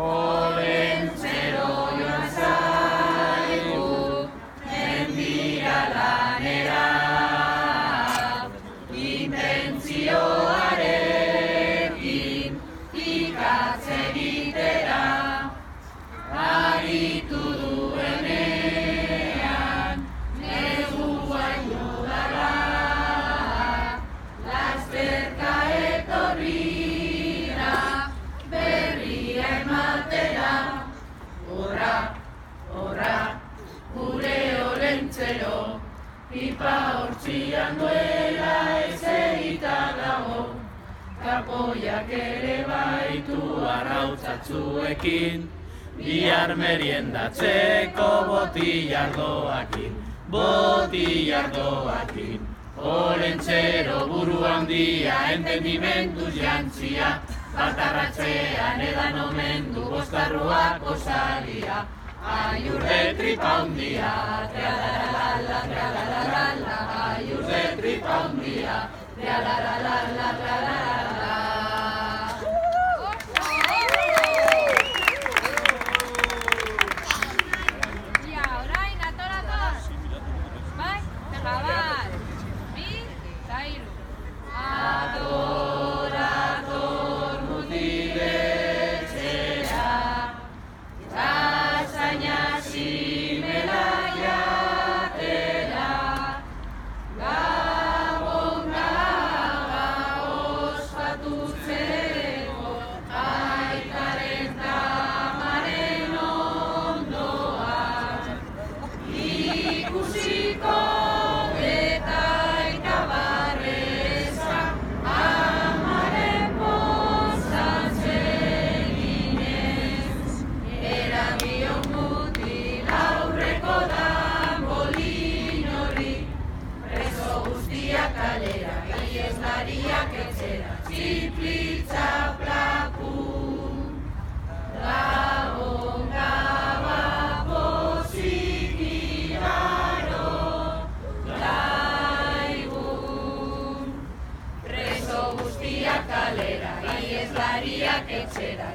Olentzero joan zaigu, mendira lanera, intentzioarekin ikatz egitera, aritu duenean, negua indudala, lasterka etorrira, berria ematera, horra, gure Olentzero, pipa hortzian duela ez egita dago, kapoiak ere baitu arrautzatzuekin, bihar meriendatzeko botillardoakin, Olentzero buru handia, entendimenduz jantzia, batarratzean edan omen du bostarruak osaria, aiur de tripa hundia, tra-la-la-la-la, aiur de tripa hundia, tra-la-la-la-la. Kalera, iezlariak etxera,